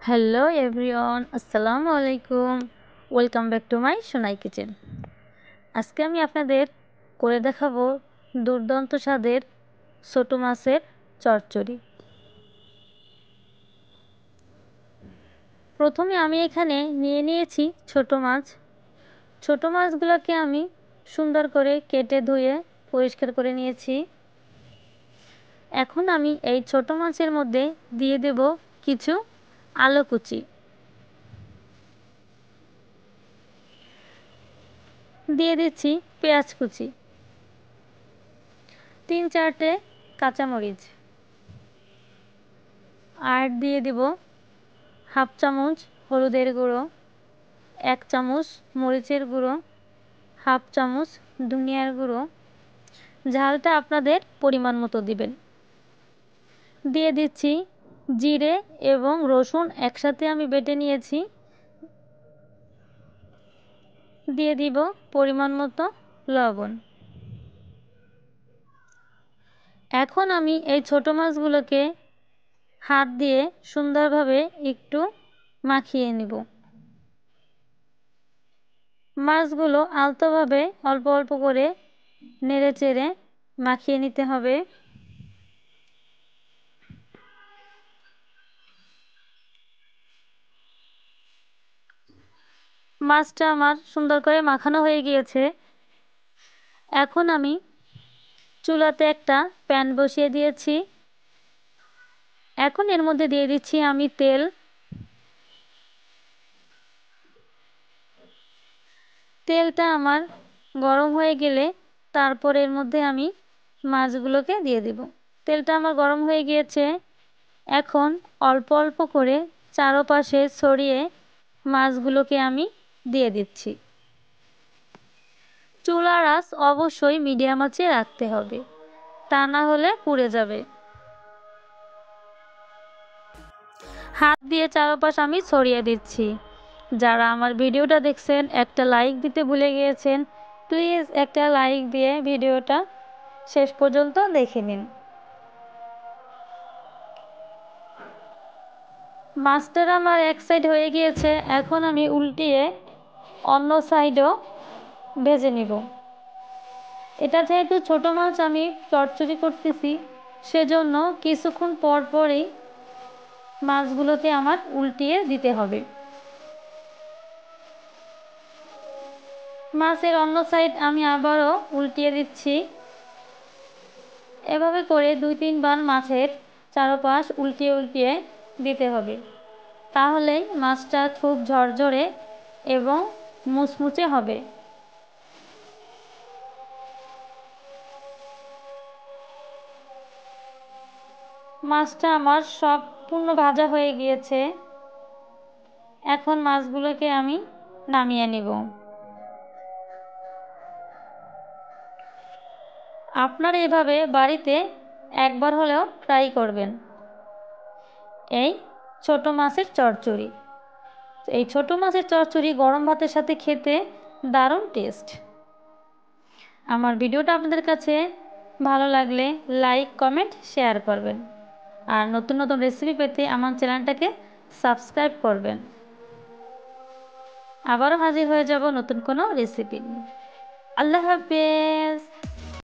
Hello everyone, আসসালামু আলাইকুম। Welcome back to my Sonai kitchen. আজকে আমি আপনাদের করে দেখাবো দুর্দান্ত স্বাদের ছোট মাছের চচ্চড়ি। প্রথমে আমি এখানে নিয়ে নিয়েছি ছোট মাছ। ছোট মাছগুলোকে আমি সুন্দর করে কেটে ধুয়ে পরিষ্কার করে নিয়েছি। এখন আমি এই ছোট মাছের মধ্যে দিয়ে দেব কিছু আলু কুচি, দিয়ে দিচ্ছি পেঁয়াজ কুচি, 3-4টে কাঁচামরিচ, আর দিয়ে দিব হাফ চামচ হলুদের গুঁড়ো, 1 চামচ মরিচের গুঁড়ো, হাফ চামচ ধনিয়ার গুঁড়ো। ঝালটা আপনাদের পরিমাণ মতো দিবেন। দিয়ে দিচ্ছি জিরে এবং রসুন একসাথে আমি বেটে নিয়েছি। দিয়ে দিব পরিমাণ মতো লবণ। এখন আমি এই ছোট মাছগুলোকে হাত দিয়ে সুন্দরভাবে একটু মাখিয়ে নিব। মাছগুলো আলতোভাবে অল্প অল্প করে নেড়ে চেড়ে মাখিয়ে নিতে হবে। মাছটা আমার সুন্দর করে মাখানো হয়ে গিয়েছে। এখন আমি চুলাতে একটা প্যান বসিয়ে দিয়েছি। এখন এর মধ্যে দিয়ে দিচ্ছি আমি তেল। তেলটা আমার গরম হয়ে গেলে তারপর এর মধ্যে আমি মাছগুলোকে দিয়ে দিব। তেলটা আমার গরম হয়ে গিয়েছে। এখন অল্প অল্প করে চারপাশে ছড়িয়ে মাছগুলোকে আমি দিয়ে দিচ্ছি। চুলার আঁচ অবশ্যই মিডিয়াম আঁচে রাখতে হবে, তা না হলে পুড়ে যাবে। হাত দিয়ে চারপাশ আমি ছড়িয়ে দিচ্ছি। যারা আমার ভিডিওটা দেখছেন একটা লাইক দিতে ভুলে গিয়েছেন, প্লিজ একটা লাইক দিয়ে ভিডিওটা শেষ পর্যন্ত দেখে নিন। মাছটা আমার এক সাইড হয়ে গিয়েছে। এখন আমি উল্টিয়ে অন্য সাইডও ভেজে নিব। এটা যেহেতু ছোট মাছ আমি চচ্চড়ি করতেছি, সেজন্য কিছুক্ষণ পর পরই মাছগুলোকে আমার উল্টিয়ে দিতে হবে। মাছের অন্য সাইড আমি আবারও উল্টিয়ে দিচ্ছি। এভাবে করে 2-3 বার মাছের চারপাশ উল্টিয়ে উল্টিয়ে দিতে হবে, তাহলেই মাছটা খুব ঝরঝরে এবং মুচমুচে হবে। মাছটা আমার সম্পূর্ণ ভাজা হয়ে গিয়েছে। এখন মাছগুলোকে আমি নামিয়ে নেব। আপনারা এভাবে বাড়িতে একবার হলেও ট্রাই করবেন এই ছোট মাছের চচ্চড়ি। এই ছোট মাছের চচ্চড়ি গরম ভাতের সাথে খেতে দারুণ টেস্ট। আমার ভিডিওটা আপনাদের কাছে ভালো লাগলে লাইক, কমেন্ট, শেয়ার করবেন। আর নতুন নতুন রেসিপি পেতে আমার চ্যানেলটাকে সাবস্ক্রাইব করবেন। আবারও হাজির হয়ে যাব নতুন কোনো রেসিপি নিয়ে। আল্লাহ হাফেজ।